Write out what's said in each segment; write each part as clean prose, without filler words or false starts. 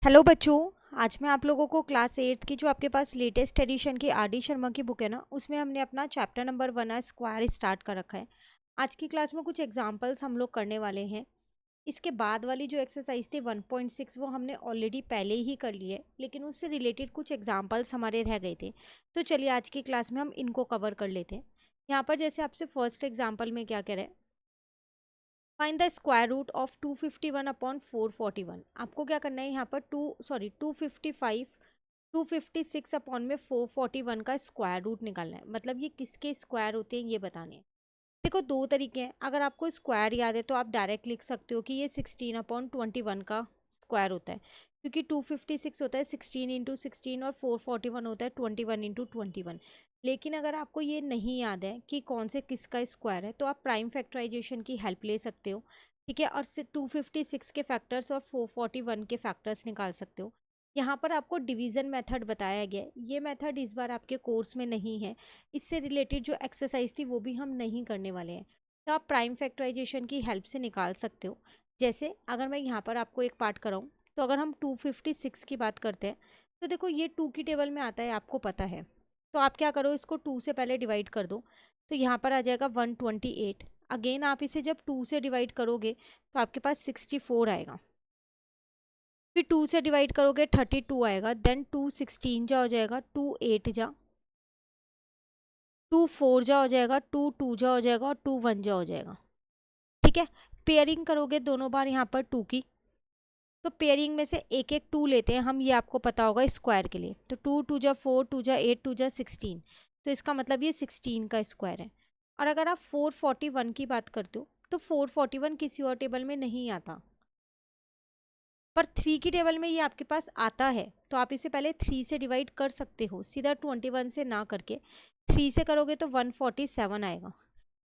Hello बच्चों। आज मैं आप लोगों को क्लास 8th की जो आपके पास लेटेस्ट एडिशन की आर डी शर्मा की बुक है ना, उसमें हमने अपना चैप्टर नंबर 1 स्क्वायर स्टार्ट कर रखा है। आज की क्लास में कुछ एग्जांपल्स हम लोग करने वाले हैं। इसके बाद वाली जो एक्सरसाइज थी 1.6 वो हमने ऑलरेडी पहले ही कर ली है, लेकिन उससे रिलेटेड कुछ एग्जाम्पल्स हमारे रह गए थे। तो चलिए आज की क्लास में हम इनको कवर कर लेते हैं। यहाँ पर जैसे आपसे फर्स्ट एग्जाम्पल में क्या कह रहे हैं, find the square root of 251 upon 441। आपको क्या करना है यहाँ पर 255 256 अपॉन में 441 का स्क्वायर रूट निकालना है। मतलब ये किसके स्क्वायर होते हैं ये बताने हैं। देखो दो तरीके हैं, अगर आपको स्क्वायर याद है तो आप डायरेक्ट लिख सकते हो कि ये 16 अपॉन 21 का स्क्वायर होता है, क्योंकि 256 होता है 16 इंटू 16 और 441 होता है 21 इंटू 21। लेकिन अगर आपको ये नहीं याद है कि कौन से किसका स्क्वायर है तो आप प्राइम फैक्टराइजेशन की हेल्प ले सकते हो। ठीक है, और 256 के फैक्टर्स और 441 के फैक्टर्स निकाल सकते हो। यहाँ पर आपको डिवीजन मेथड बताया गया है, ये मेथड इस बार आपके कोर्स में नहीं है। इससे रिलेटेड जो एक्सरसाइज थी वो भी हम नहीं करने वाले हैं, तो आप प्राइम फैक्टराइजेशन की हेल्प से निकाल सकते हो। जैसे अगर मैं यहाँ पर आपको एक पार्ट कराऊँ, तो अगर हम 256 की बात करते हैं तो देखो ये 2 की टेबल में आता है, आपको पता है। तो आप क्या करो, इसको 2 से पहले डिवाइड कर दो, तो यहाँ पर आ जाएगा 128। अगेन आप इसे जब 2 से डिवाइड करोगे तो आपके पास 64 आएगा। फिर 2 से डिवाइड करोगे 32 आएगा। देन 2 16 जा हो जाएगा, 2 8 जा, 2 4 जा हो जाएगा, 2 2 जा हो जाएगा और 2 1 जा हो जाएगा। ठीक है, पेयरिंग करोगे दोनों बार यहाँ पर 2 की, तो पेयरिंग में से एक एक 2 लेते हैं हम, ये आपको पता होगा स्क्वायर के लिए। तो 2 2 जा 4, 2 जा 8, 2 जा 16, तो इसका मतलब ये 16 का स्क्वायर है। और अगर आप 441 की बात करते हो तो 441 किसी और टेबल में नहीं आता, पर 3 की टेबल में ये आपके पास आता है। तो आप इसे पहले 3 से डिवाइड कर सकते हो, सीधा 21 से ना करके 3 से करोगे तो 147 आएगा।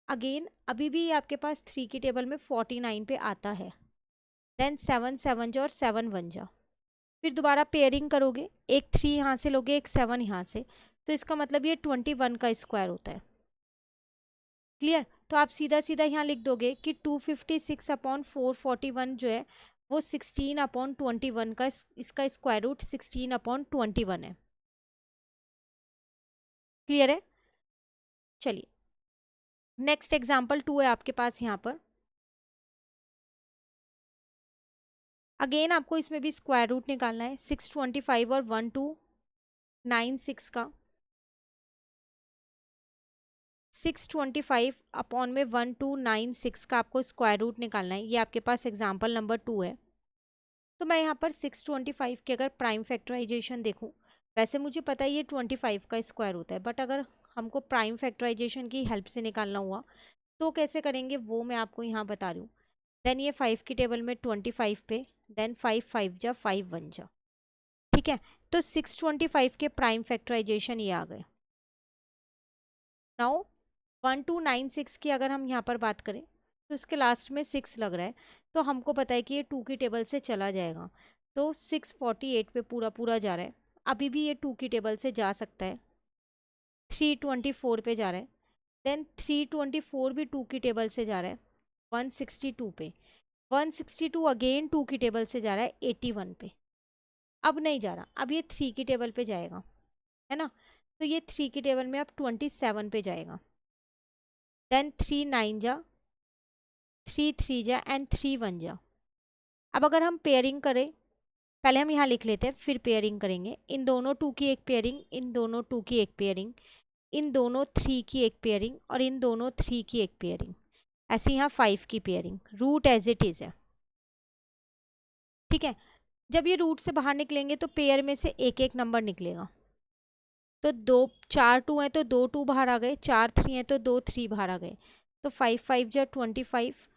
अगेन अभी भी ये आपके पास 3 की टेबल में 49 पे आता है। देन 7 7 जा और 7 1 जा, फिर दोबारा पेयरिंग करोगे, एक 3 यहाँ से लोगे एक 7 यहाँ से, तो इसका मतलब ये 21 का स्क्वायर होता है। क्लियर? तो आप सीधा सीधा यहाँ लिख दोगे कि 256 अपॉन 441 जो है वो 16 अपॉन 21 का इसका स्क्वायर रूट 16 अपॉन 21 है। क्लियर है? चलिए नेक्स्ट एग्जाम्पल 2 है आपके पास यहाँ पर। अगेन आपको इसमें भी स्क्वायर रूट निकालना है 625 और 1296 का। 625 अपॉन में 1296 का आपको स्क्वायर रूट निकालना है, ये आपके पास एग्जाम्पल नंबर 2 है। तो मैं यहाँ पर 625 के अगर प्राइम फैक्टराइजेशन देखूँ, वैसे मुझे पता है ये 25 का स्क्वायर होता है, बट अगर हमको प्राइम फैक्टराइजेशन की हेल्प से निकालना हुआ तो कैसे करेंगे वो मैं आपको यहाँ बता रही हूँ। देन ये 5 की टेबल में 25 पे, देन 5 5 जा 5 1 जा। ठीक है, तो 625 के प्राइम फैक्टराइजेशन ये आ गए। नाउ 1296 की अगर हम यहाँ पर बात करें तो इसके लास्ट में 6 लग रहा है, तो हमको पता है कि ये 2 की टेबल से चला जाएगा, तो 648 पे पूरा पूरा जा रहा है। अभी भी ये 2 की टेबल से जा सकता है, 324 पे जा रहा है। देन 324 भी 2 की टेबल से जा रहा है 162 पे, 162 अगेन 2 की टेबल से जा रहा है 81 पे। अब नहीं जा रहा, अब ये 3 की टेबल पे जाएगा, है ना। तो ये 3 की टेबल में अब 27 पे जाएगा। देन 3 9 जा, 3 3 जा एंड 3 1 जा। अब अगर हम पेयरिंग करें, पहले हम यहाँ लिख लेते हैं फिर पेयरिंग करेंगे। इन दोनों 2 की एक पेयरिंग, इन दोनों 2 की एक पेयरिंग, इन दोनों 3 की एक पेयरिंग और इन दोनों 3 की एक पेयरिंग, ऐसे यहाँ 5 की pairing. Root as it is है। ठीक है, जब ये रूट से बाहर निकलेंगे तो पेयर में से एक एक नंबर निकलेगा। तो 4 2 हैं तो 2 2 बाहर आ गए, 4 3 हैं तो 2 3 बाहर आ गए। तो 5 5 जा 25,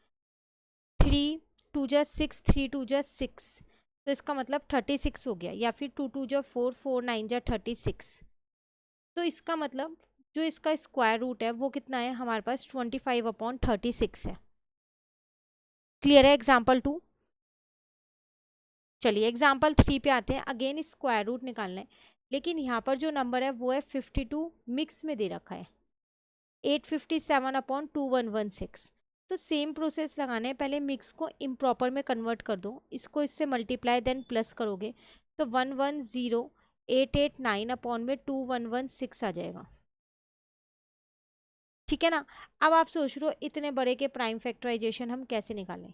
3 2 जा 6, 3 2 जा 6, तो इसका मतलब 36 हो गया। या फिर 2 2 जा 4, 4 9 जा 36। तो इसका मतलब जो इसका स्क्वायर रूट है वो कितना है हमारे पास 25 अपॉन 36 है। क्लियर है एग्जाम्पल 2? चलिए एग्जाम्पल 3 पे आते हैं। अगेन स्क्वायर रूट निकालना है, लेकिन यहाँ पर जो नंबर है वो है 52 मिक्स में दे रखा है 857 अपॉन 2116। तो सेम प्रोसेस लगाना है, पहले मिक्स को इम्प्रॉपर में कन्वर्ट कर दो, इसको इससे मल्टीप्लाई देन प्लस करोगे तो 110,889 अपॉन में 2116 आ जाएगा। ठीक है ना। अब आप सोच रहे हो इतने बड़े के प्राइम फैक्टराइजेशन हम कैसे निकालें।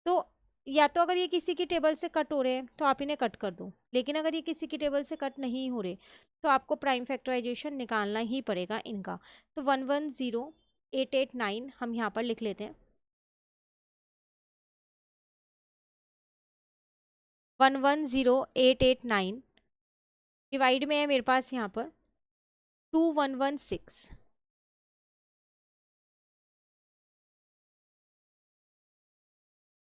तो या तो अगर ये किसी की टेबल से कट हो रहे हैं तो आप इन्हें कट कर दो, लेकिन अगर ये किसी की टेबल से कट नहीं हो रहे तो आपको प्राइम फैक्टराइजेशन निकालना ही पड़ेगा इनका। तो 110,889 हम यहाँ पर लिख लेते हैं। 110,889 डिवाइड में है मेरे पास यहाँ पर 2116।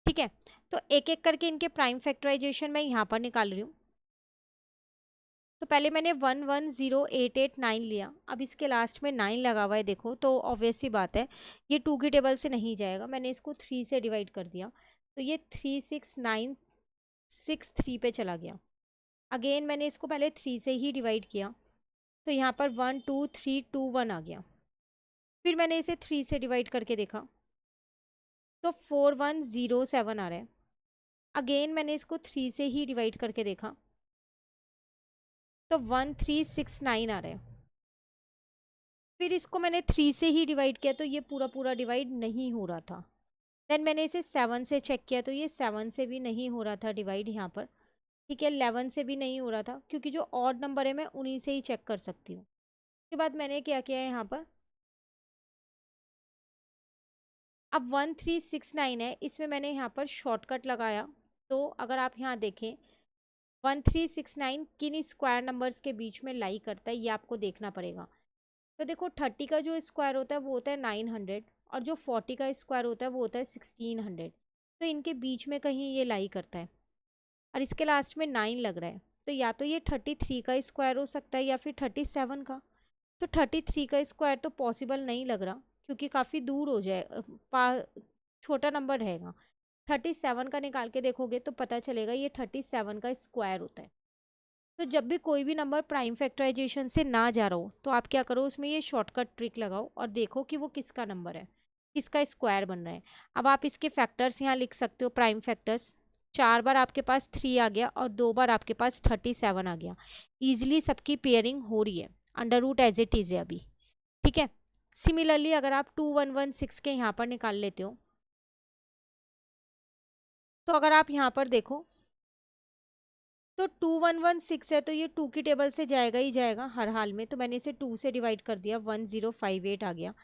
ठीक है, तो एक एक करके इनके प्राइम फैक्टराइजेशन मैं यहाँ पर निकाल रही हूँ। तो पहले मैंने 110,889 लिया, अब इसके लास्ट में 9 लगा हुआ है देखो, तो ऑब्वियस सी बात है ये 2 की टेबल से नहीं जाएगा, मैंने इसको 3 से डिवाइड कर दिया तो ये 36963 पे चला गया। अगेन मैंने इसको पहले 3 से ही डिवाइड किया तो यहाँ पर 12321 आ गया। फिर मैंने इसे 3 से डिवाइड करके देखा तो 4107 आ रहा है। अगेन मैंने इसको 3 से ही डिवाइड करके देखा तो 1369 आ रहा है। फिर इसको मैंने 3 से ही डिवाइड किया तो ये पूरा पूरा डिवाइड नहीं हो रहा था। देन मैंने इसे 7 से चेक किया तो ये 7 से भी नहीं हो रहा था डिवाइड यहाँ पर। ठीक है, 11 से भी नहीं हो रहा था, क्योंकि जो ऑड नंबर है मैं उन्हीं से ही चेक कर सकती हूँ। उसके बाद मैंने क्या किया है यहाँ पर, अब 1369 है, इसमें मैंने यहाँ पर शॉर्टकट लगाया। तो अगर आप यहाँ देखें 1369 किन स्क्वायर नंबर्स के बीच में लाई करता है ये आपको देखना पड़ेगा। तो देखो 30 का जो स्क्वायर होता है वो होता है 900 और जो 40 का स्क्वायर होता है वो होता है 1600। तो इनके बीच में कहीं ये लाई करता है और इसके लास्ट में 9 लग रहा है, तो या तो ये 33 का स्क्वायर हो सकता है या फिर 37 का। तो 33 का स्क्वायर तो पॉसिबल नहीं लग रहा, क्योंकि काफ़ी दूर हो जाए, छोटा नंबर रहेगा। 37 का निकाल के देखोगे तो पता चलेगा ये 37 का स्क्वायर होता है। तो जब भी कोई भी नंबर प्राइम फैक्टराइजेशन से ना जा रहा हो तो आप क्या करो, उसमें ये शॉर्टकट ट्रिक लगाओ और देखो कि वो किसका नंबर है, किसका स्क्वायर बन रहा है। अब आप इसके फैक्टर्स यहाँ लिख सकते हो, प्राइम फैक्टर्स 4 बार आपके पास 3 आ गया और 2 बार आपके पास 37 आ गया। ईजिली सबकी पेयरिंग हो रही है, under root as it is है अभी। ठीक है, सिमिलरली अगर आप 2116 के यहाँ पर निकाल लेते हो तो अगर आप यहाँ पर देखो तो 2116 है तो ये 2 की टेबल से जाएगा ही जाएगा हर हाल में, तो मैंने इसे 2 से डिवाइड कर दिया, 1058 आ गया।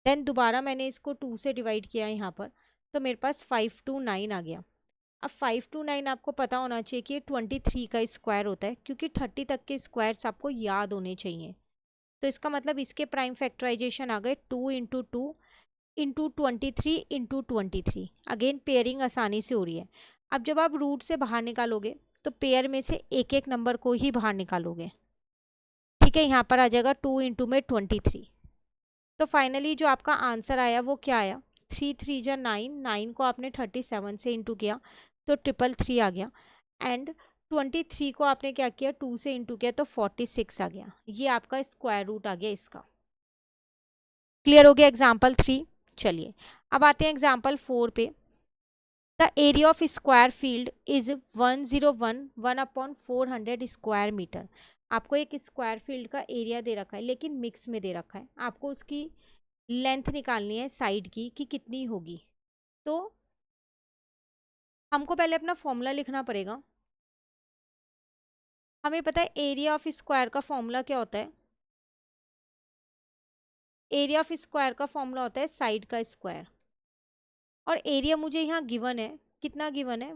देन दोबारा मैंने इसको 2 से डिवाइड किया यहाँ पर तो मेरे पास 529 आ गया। अब 529 आपको पता होना चाहिए कि ये 23 का स्क्वायर होता है, क्योंकि 30 तक के स्क्वायर्स आपको याद होने चाहिए। तो इसका मतलब इसके प्राइम फैक्टराइजेशन आ गए 2 into 2 into 23 into 23। Again pairing आसानी से हो रही है। अब जब आप रूट से बाहर निकालोगे तो पेयर में से एक एक नंबर को ही बाहर निकालोगे। ठीक है, यहाँ पर आ जाएगा 2 इंटू में 23। तो फाइनली जो आपका आंसर आया वो क्या आया, 3 3 जा 9, 9 को आपने 37 से इंटू किया तो 333 आ गया। एंड 23 को आपने क्या किया, 2 से इंटू किया तो 46 आ गया। ये आपका स्क्वायर रूट आ गया इसका। क्लियर हो गया एग्जाम्पल 3। चलिए अब आते हैं एग्जाम्पल 4 पे। The area of square field is 1011/400 square metre. आपको एक स्क्वायर फील्ड का एरिया दे रखा है, लेकिन मिक्स में दे रखा है। आपको उसकी लेंथ निकालनी है साइड की कि कितनी होगी। तो हमको पहले अपना फॉर्मूला लिखना पड़ेगा। हमें पता है एरिया ऑफ स्क्वायर का फॉर्मूला क्या होता है। एरिया ऑफ स्क्वायर का फॉर्मूला होता है साइड का स्क्वायर। और एरिया मुझे यहाँ गिवन है, कितना गिवन है,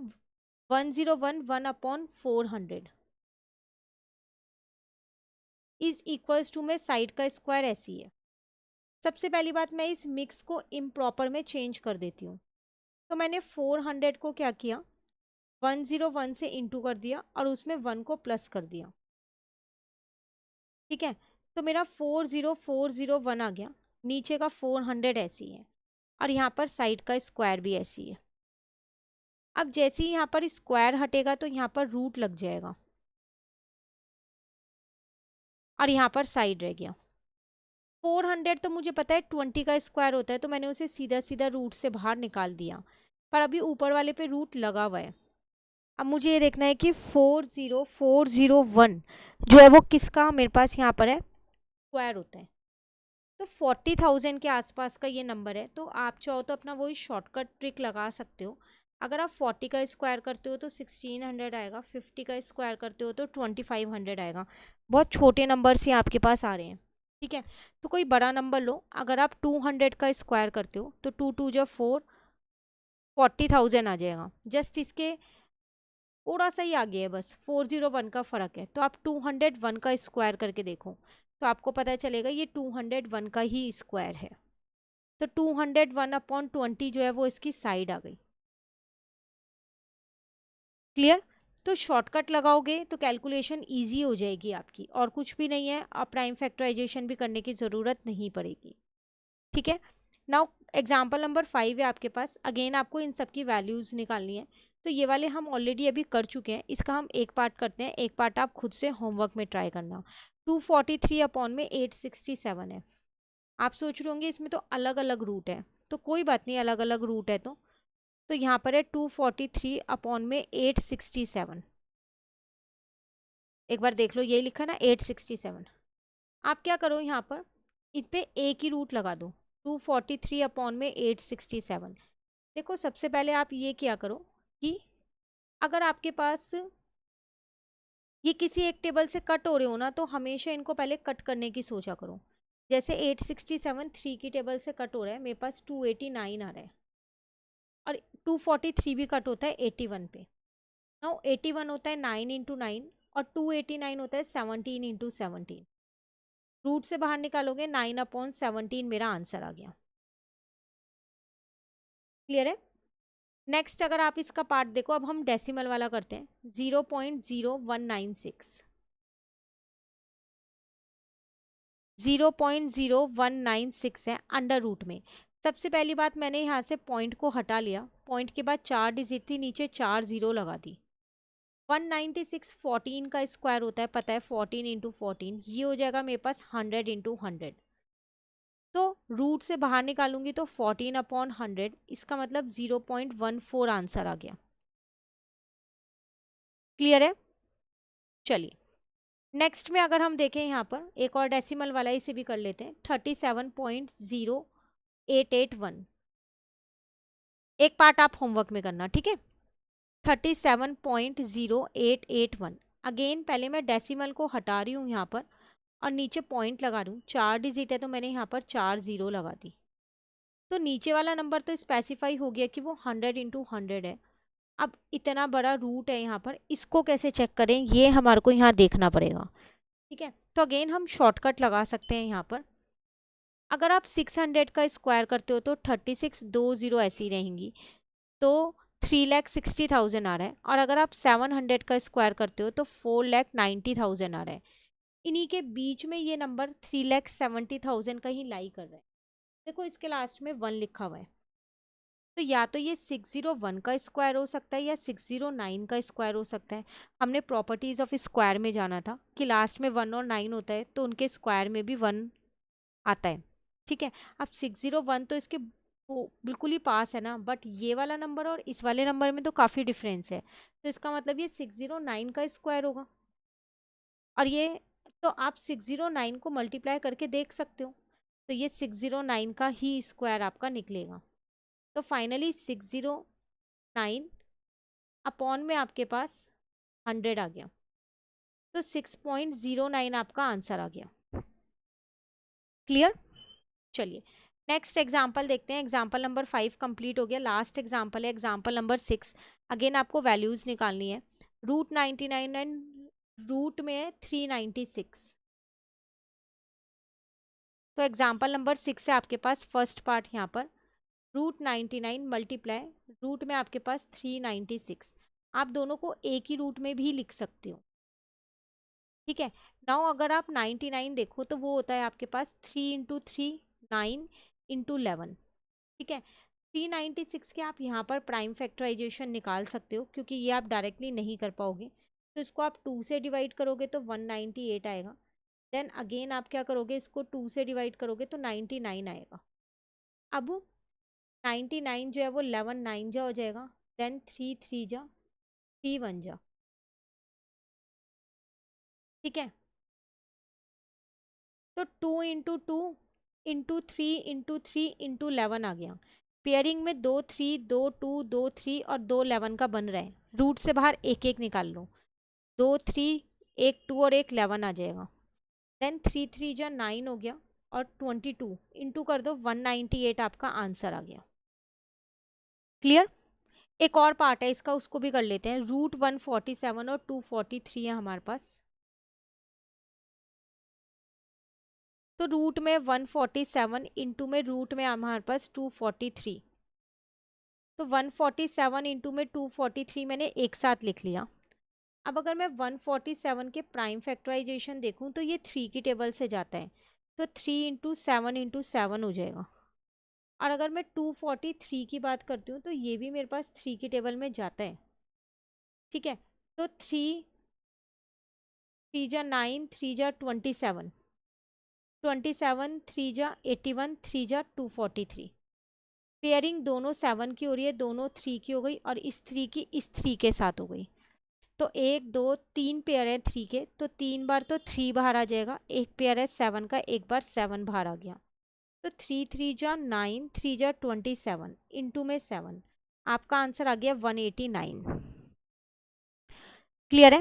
1011/400 इज इक्वल्स टू में साइड का स्क्वायर ऐसी है। सबसे पहली बात, मैं इस मिक्स को इम्प्रॉपर में चेंज कर देती हूँ। तो मैंने 400 को क्या किया, 101 से इंटू कर दिया और उसमें 1 को प्लस कर दिया। ठीक है, तो मेरा 40401 आ गया। नीचे का 400 ऐसी है और यहाँ पर साइड का स्क्वायर भी ऐसी है। अब जैसे ही यहाँ पर स्क्वायर हटेगा तो यहाँ पर रूट लग जाएगा और यहाँ पर साइड रह गया। 400 तो मुझे पता है 20 का स्क्वायर होता है, तो मैंने उसे सीधा सीधा रूट से बाहर निकाल दिया, पर अभी ऊपर वाले पे रूट लगा हुआ है। अब मुझे ये देखना है कि 40401 जो है वो किसका मेरे पास यहाँ पर है, स्क्वायर होता है। तो 40,000 के आसपास का ये नंबर है, तो आप चाहो तो अपना वही शॉर्टकट ट्रिक लगा सकते हो। अगर आप 40 का स्क्वायर करते हो तो 1600 आएगा, 50 का स्क्वायर करते हो तो 2500 आएगा। बहुत छोटे नंबर से आपके पास आ रहे हैं, ठीक है। तो कोई बड़ा नंबर लो, अगर आप 200 का स्क्वायर करते हो तो 2 2 4 40,000 आ जाएगा। जस्ट इसके थोड़ा सा ही आगे है, बस 401 का फ़र्क है। तो आप 201 का स्क्वायर करके देखो, तो आपको पता चलेगा ये 201 का ही स्क्वायर है। तो 201/20 जो है वो इसकी साइड आ गई। क्लियर? तो शॉर्टकट लगाओगे तो कैलकुलेशन इजी हो जाएगी आपकी, और कुछ भी नहीं है, आप प्राइम फैक्टराइजेशन भी करने की ज़रूरत नहीं पड़ेगी, ठीक है। नाउ एग्जाम्पल नंबर 5 है आपके पास। अगेन आपको इन सब की वैल्यूज़ निकालनी है। तो ये वाले हम ऑलरेडी अभी कर चुके हैं, इसका हम एक पार्ट करते हैं, एक पार्ट आप खुद से होमवर्क में ट्राई करना। 243/867 है। आप सोच रहे होंगे इसमें तो अलग अलग रूट है, तो कोई बात नहीं, अलग अलग रूट है तो यहाँ पर है 243/867। एक बार देख लो, यही लिखा ना 867। आप क्या करो, यहाँ पर इस पे एक ही रूट लगा दो, 243/867। देखो सबसे पहले आप ये क्या करो कि अगर आपके पास ये किसी एक टेबल से कट हो रहे हो ना, तो हमेशा इनको पहले कट करने की सोचा करो। जैसे 867 3 की टेबल से कट हो रहा है, मेरे पास 289 आ रहा है, और 243 भी कट होता है 81 पे। नाउ 81 होता है 9 × 9, और 289 होता है 17 × 17। रूट से बाहर निकालोगे 9/17 मेरा आंसर आ गया। क्लियर है? नेक्स्ट अगर आप इसका पार्ट देखो, अब हम डेसिमल वाला करते हैं। 0.0196 0.0196 है अंडर रूट में। सबसे पहली बात, मैंने यहाँ से पॉइंट को हटा लिया, पॉइंट के बाद 4 डिजिट थी, नीचे 4 0 लगा दी। 196 14 का स्क्वायर होता है, पता है 14 × 14, ये हो जाएगा मेरे पास 100 × 100। तो रूट से बाहर निकालूंगी तो 14/100, इसका मतलब 0.14 आंसर आ गया। क्लियर है? चलिए नेक्स्ट में अगर हम देखें, यहाँ पर एक और डेसिमल वाला, इसे भी कर लेते हैं। 37.0881। एक पार्ट आप होमवर्क में करना, ठीक है। 37.0881। अगेन पहले मैं डेसिमल को हटा रही हूँ यहाँ पर, और नीचे पॉइंट लगा रही हूँ। 4 डिजिट है तो मैंने यहाँ पर 4 0 लगा दी। तो नीचे वाला नंबर तो स्पेसिफाई हो गया कि वो 100 × 100 है। अब इतना बड़ा रूट है यहाँ पर, इसको कैसे चेक करें, ये हमारे को यहाँ देखना पड़ेगा, ठीक है। तो अगेन हम शॉर्टकट लगा सकते हैं यहाँ पर। अगर आप 600 का स्क्वायर करते हो तो 36 2 0 ऐसी रहेंगी, तो 3,60,000 आ रहा है। और अगर आप 700 का स्क्वायर करते हो तो 4,90,000 आ रहा है। इन्हीं के बीच में ये नंबर 3,70,000 का ही लाई कर रहा है। देखो इसके लास्ट में 1 लिखा हुआ है, तो या तो ये 601 का स्क्वायर हो सकता है या 609 का स्क्वायर हो सकता है। हमने प्रॉपर्टीज ऑफ स्क्वायर में जाना था कि लास्ट में 1 और 9 होता है, तो उनके स्क्वायर में भी 1 आता है, ठीक है। अब 601 तो इसके वो बिल्कुल ही पास है ना, बट ये वाला नंबर और इस वाले नंबर में तो काफ़ी डिफरेंस है, तो इसका मतलब ये 609 का स्क्वायर होगा। और ये तो आप 609 को मल्टीप्लाई करके देख सकते हो, तो ये 609 का ही स्क्वायर आपका निकलेगा। तो फाइनली 609 अपॉन में आपके पास 100 आ गया, तो 6.09 आपका आंसर आ गया। क्लियर? चलिए नेक्स्ट एग्जाम्पल देखते हैं। एग्जाम्पल नंबर 5 कंप्लीट हो गया, लास्ट एग्जाम्पल है एग्जाम्पल नंबर 6। अगेन आपको वैल्यूज निकालनी है। √99 एंड रूट में है 396। तो एग्जाम्पल नंबर 6 है आपके पास फर्स्ट पार्ट यहाँ पर, √99 मल्टीप्लाई रूट में आपके पास 396। आप दोनों को एक ही रूट में भी लिख सकते हो, ठीक है। नाउ अगर आप 99 देखो तो वो होता है आपके पास 3 × 3 9 × 11, ठीक है। 396 के आप यहाँ पर प्राइम फैक्टराइजेशन निकाल सकते हो, क्योंकि ये आप डायरेक्टली नहीं कर पाओगे, तो इसको आप 2 से डिवाइड करोगे तो 198 आएगा। देन अगेन आप क्या करोगे, इसको 2 से डिवाइड करोगे तो 99 आएगा। अब 99 जो है वो 11 9 जा हो जाएगा, देन 3 3 जा, 3 1 जा, ठीक है। तो 2 इंटू 2 इंटू 3 इंटू 3 इंटू 11 आ गया। पेयरिंग में 2 3 2 2 2 3 और 2 11 का बन रहा है। रूट से बाहर एक एक निकाल लो, 2 3 एक 2 और एक 11 आ जाएगा। देन 3 3 जा 9 हो गया और 22 इंटू कर दो, 198 आपका आंसर आ गया। क्लियर। एक और पार्ट है इसका, उसको भी कर लेते हैं। रूट 147 और 243 है हमारे पास। तो रूट में 147 इंटू में रूट में हमारे पास 243, तो 147 इंटू में 243 मैंने एक साथ लिख लिया। अब अगर मैं 147 के प्राइम फैक्टराइजेशन देखूं तो ये 3 की टेबल से जाता है, तो 3 इंटू 7 हो जाएगा। और अगर मैं 243 की बात करती हूँ तो ये भी मेरे पास 3 की टेबल में जाता है, ठीक है। तो 3 3 जा 9, 3 जा 27, 27 3 जा 81, 3 जा 243। पेयरिंग दोनों 7 की हो रही है, दोनों 3 की हो गई, और इस 3 की इस 3 के साथ हो गई। तो 1 2 3 पेयर हैं 3 के, तो 3 बार तो 3 बाहर आ जाएगा। एक पेयर है 7 का, एक बार 7 बाहर आ गया। तो 3 3 जा 9, 3 जा 27 इंटू में 7, आपका आंसर आ गया 189। क्लियर है।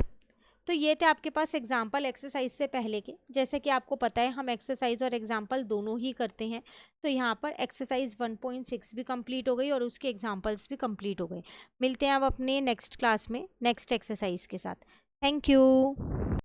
तो ये थे आपके पास एग्जाम्पल एक्सरसाइज से पहले के। जैसे कि आपको पता है हम एक्सरसाइज और एग्जाम्पल दोनों ही करते हैं, तो यहाँ पर एक्सरसाइज 1.6 भी कंप्लीट हो गई और उसके एग्जाम्पल्स भी कंप्लीट हो गए। मिलते हैं अब अपने नेक्स्ट क्लास में नेक्स्ट एक्सरसाइज के साथ। Thank you.